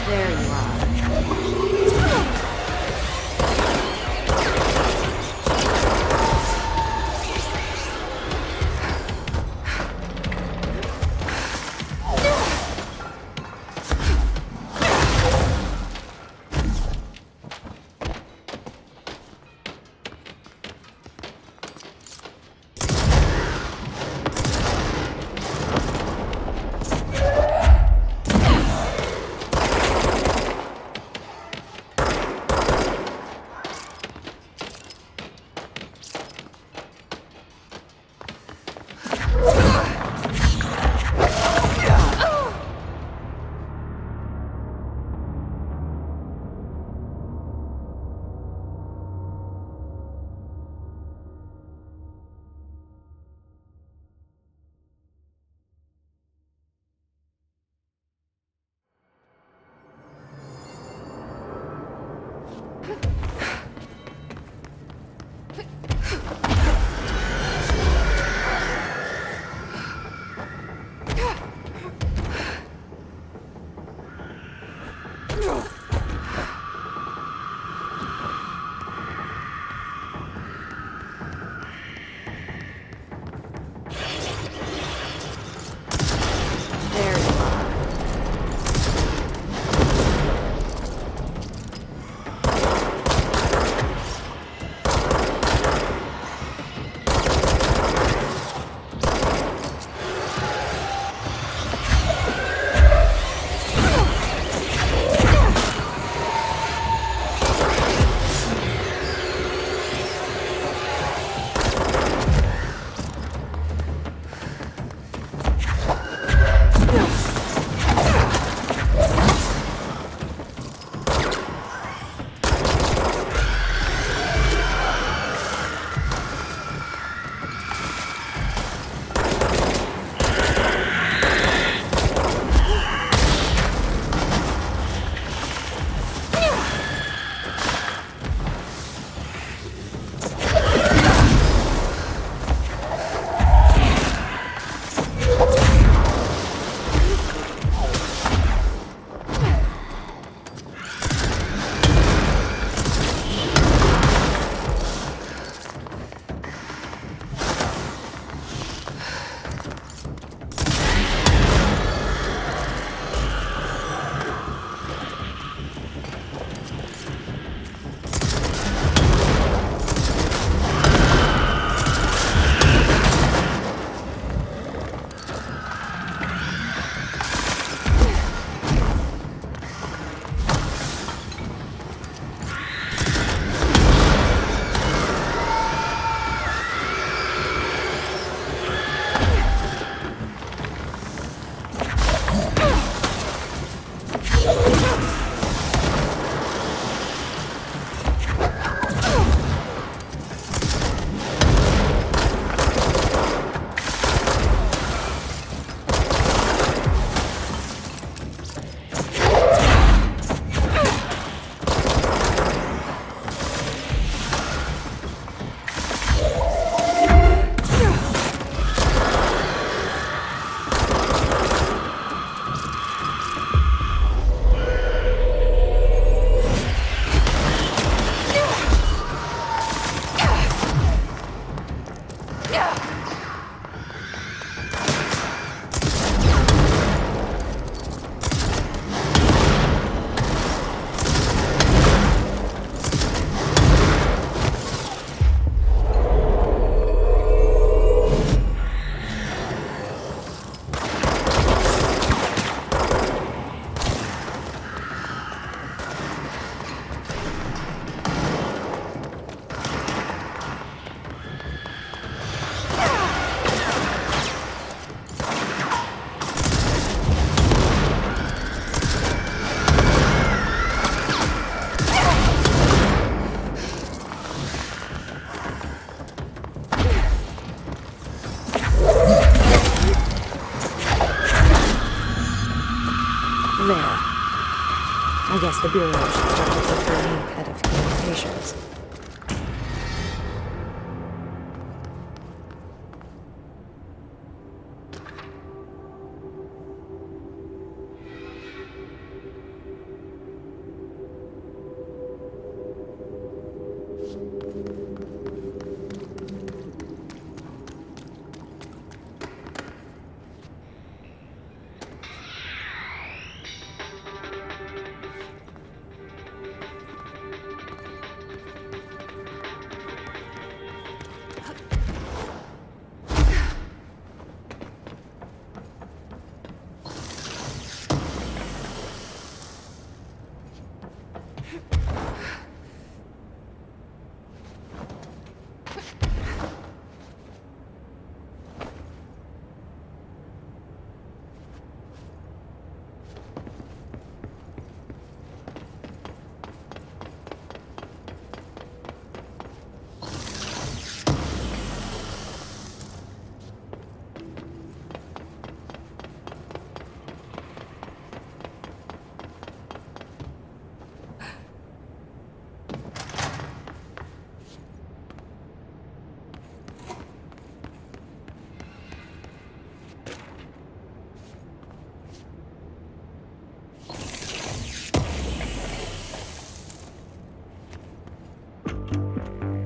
There you are. I guess the Bureau should start looking for a new head of communications.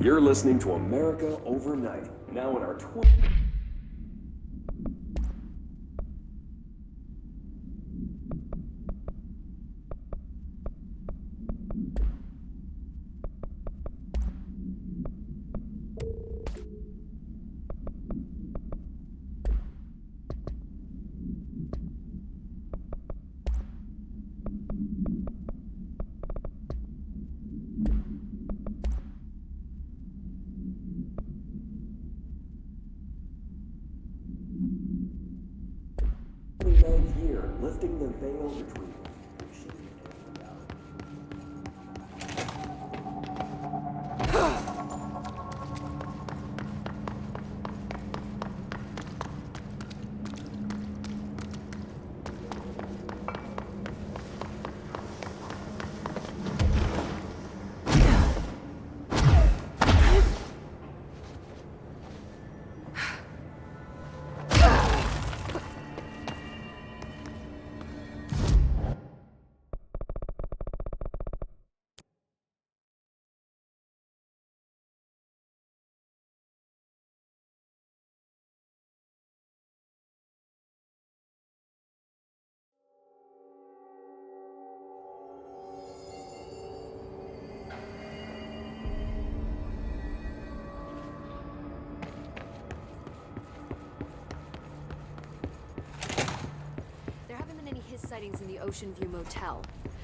You're listening to America Overnight, now in our year, lifting the veil between sightings in the Ocean View Motel.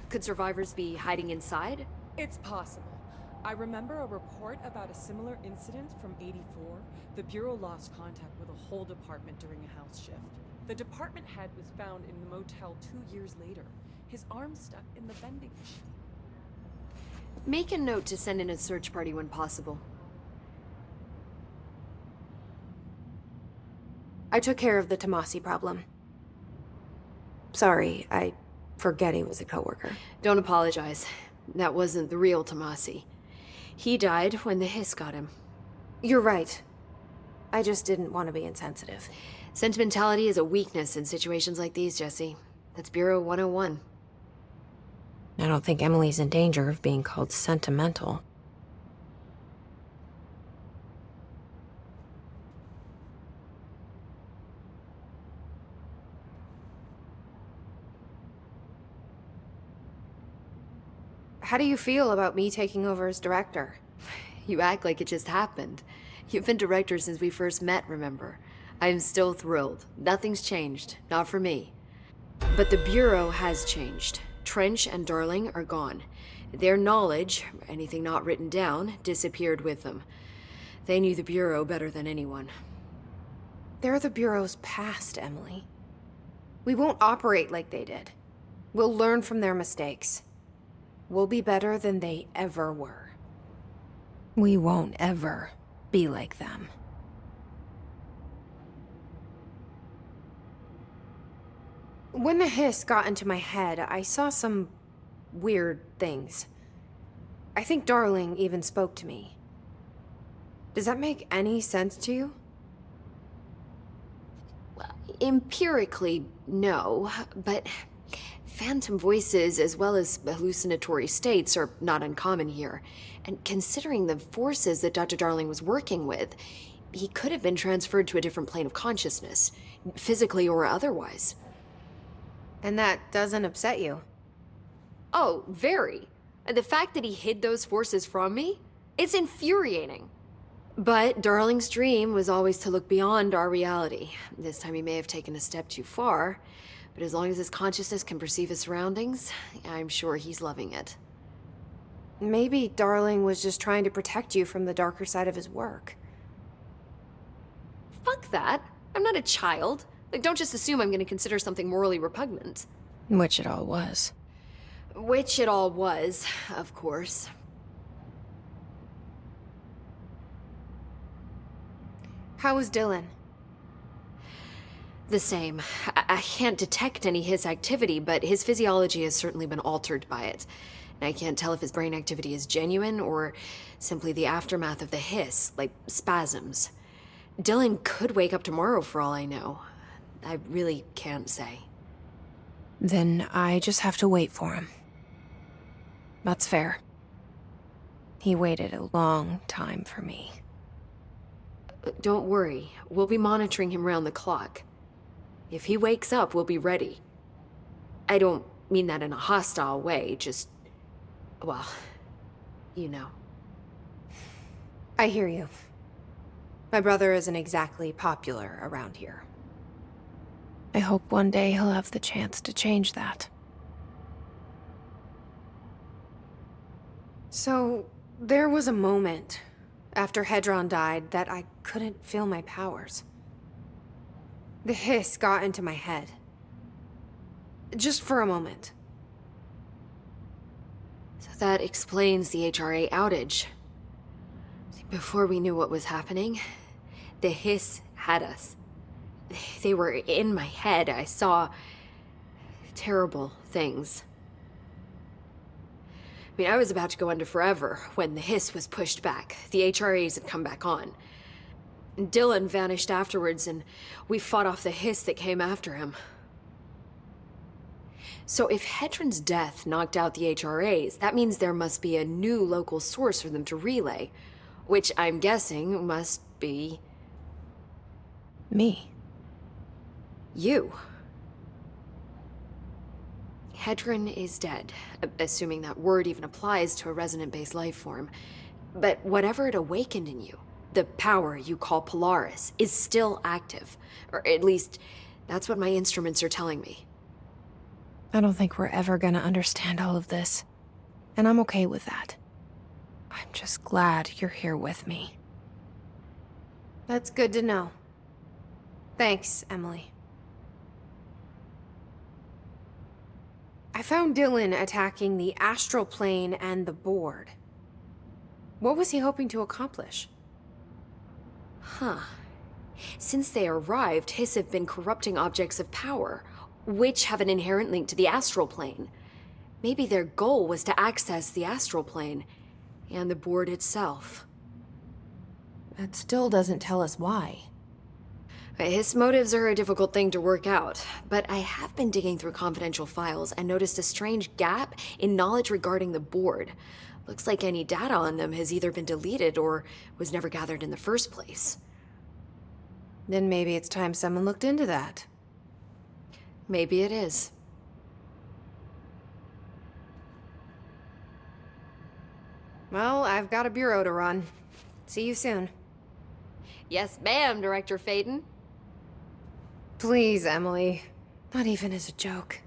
Could survivors be hiding inside? It's possible. I remember a report about a similar incident from '84. The Bureau lost contact with a whole department during a house shift. The department head was found in the motel 2 years later. His arm stuck in the vending machine. Make a note to send in a search party when possible. I took care of the Tommasi problem. Sorry, I forget he was a coworker. Don't apologize. That wasn't the real Tommasi. He died when the hiss got him. You're right. I just didn't want to be insensitive. Sentimentality is a weakness in situations like these, Jesse. That's Bureau 101. I don't think Emily's in danger of being called sentimental. How do you feel about me taking over as director? You act like it just happened. You've been director since we first met, remember? I'm still thrilled. Nothing's changed. Not for me. But the Bureau has changed. Trench and Darling are gone. Their knowledge, anything not written down, disappeared with them. They knew the Bureau better than anyone. They're the Bureau's past, Emily. We won't operate like they did. We'll learn from their mistakes. We'll be better than they ever were. We won't ever be like them. When the hiss got into my head, I saw some weird things. I think Darling even spoke to me. Does that make any sense to you? Empirically, no, but phantom voices as well as hallucinatory states are not uncommon here. And considering the forces that Dr. Darling was working with, he could have been transferred to a different plane of consciousness, physically or otherwise. And that doesn't upset you? Oh, very. The fact that he hid those forces from me? It's infuriating. But Darling's dream was always to look beyond our reality. This time he may have taken a step too far, but as long as his consciousness can perceive his surroundings, I'm sure he's loving it. Maybe Darling was just trying to protect you from the darker side of his work. Fuck that. I'm not a child. Like, don't just assume I'm gonna consider something morally repugnant. Which it all was. Which it all was, of course. How was Dylan? The same. I can't detect any Hiss activity, but his physiology has certainly been altered by it. And I can't tell if his brain activity is genuine or simply the aftermath of the Hiss, like spasms. Dylan could wake up tomorrow for all I know. I really can't say. Then I just have to wait for him. That's fair. He waited a long time for me. Don't worry. We'll be monitoring him round the clock. If he wakes up, we'll be ready. I don't mean that in a hostile way, just... well, you know. I hear you. My brother isn't exactly popular around here. I hope one day he'll have the chance to change that. So, there was a moment after Hedron died that I couldn't feel my powers. The hiss got into my head. Just for a moment. So that explains the HRA outage. Before we knew what was happening, the Hiss had us. They were in my head. I saw terrible things. I mean, I was about to go under forever when the Hiss was pushed back. The HRAs had come back on. Dylan vanished afterwards, and we fought off the Hiss that came after him. So if Hedron's death knocked out the HRAs, that means there must be a new local source for them to relay, which I'm guessing must be... me. You. Hedron is dead, assuming that word even applies to a resonant-based life form. But whatever it awakened in you, the power you call Polaris, is still active. Or at least, that's what my instruments are telling me. I don't think we're ever gonna understand all of this. And I'm okay with that. I'm just glad you're here with me. That's good to know. Thanks, Emily. I found Dylan attacking the astral plane and the board. What was he hoping to accomplish? Huh. Since they arrived, Hiss have been corrupting objects of power, which have an inherent link to the astral plane. Maybe their goal was to access the astral plane and the board itself. That still doesn't tell us why. His motives are a difficult thing to work out, but I have been digging through confidential files and noticed a strange gap in knowledge regarding the board. Looks like any data on them has either been deleted or was never gathered in the first place. Then maybe it's time someone looked into that. Maybe it is. Well, I've got a bureau to run. See you soon. Yes, ma'am, Director Faden. Please, Emily. Not even as a joke.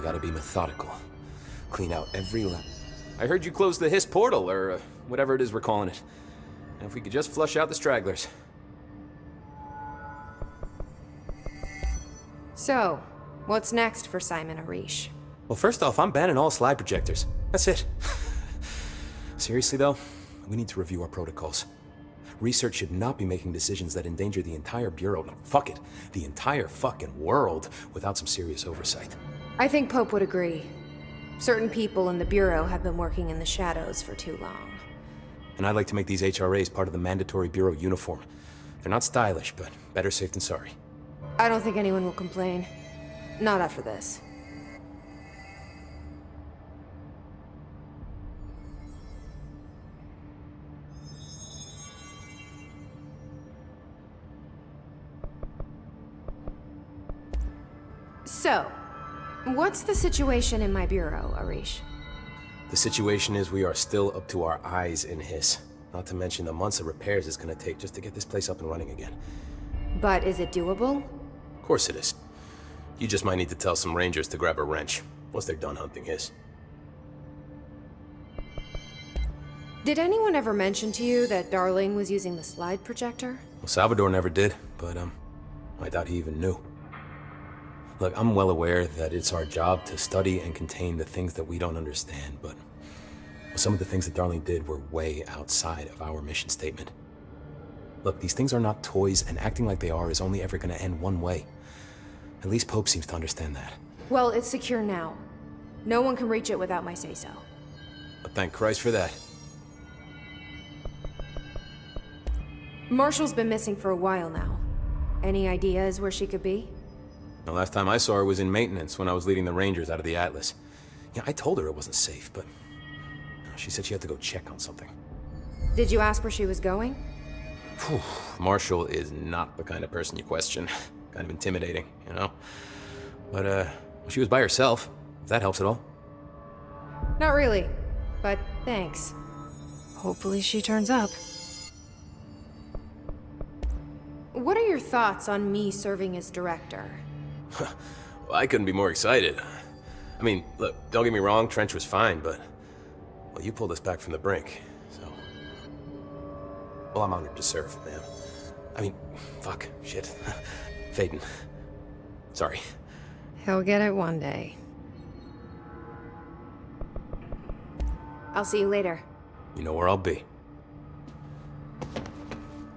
gotta be methodical. Clean out every I heard you closed the Hiss portal, or whatever it is we're calling it. And if we could just flush out the stragglers. So, what's next for Simon Arish? Well, first off, I'm banning all slide projectors. That's it. Seriously, though, we need to review our protocols. Research should not be making decisions that endanger the entire Bureau, no, fuck it, the entire fucking world, without some serious oversight. I think Pope would agree. Certain people in the Bureau have been working in the shadows for too long. And I'd like to make these HRAs part of the mandatory Bureau uniform. They're not stylish, but better safe than sorry. I don't think anyone will complain. Not after this. So, what's the situation in my bureau, Arish? The situation is we are still up to our eyes in Hiss. Not to mention the months of repairs it's gonna take just to get this place up and running again. But is it doable? Of course it is. You just might need to tell some rangers to grab a wrench, once they're done hunting Hiss. Did anyone ever mention to you that Darling was using the slide projector? Well, Salvador never did, but, I doubt he even knew. Look, I'm well aware that it's our job to study and contain the things that we don't understand, but some of the things that Darling did were way outside of our mission statement. Look, these things are not toys, and acting like they are is only ever gonna end one way. At least Pope seems to understand that. Well, it's secure now. No one can reach it without my say-so. But thank Christ for that. Marshall's been missing for a while now. Any ideas where she could be? The last time I saw her was in maintenance when I was leading the Rangers out of the Atlas. Yeah, I told her it wasn't safe, but she said she had to go check on something. Did you ask where she was going? Whew. Marshall is not the kind of person you question. Kind of intimidating, you know? But, she was by herself, if that helps at all. Not really, but thanks. Hopefully she turns up. What are your thoughts on me serving as director? Well, I couldn't be more excited. I mean, look, don't get me wrong, Trench was fine, but... well, you pulled us back from the brink, so... well, I'm honored to serve, man. I mean, fuck, shit. Faden. Sorry. He'll get it one day. I'll see you later. You know where I'll be.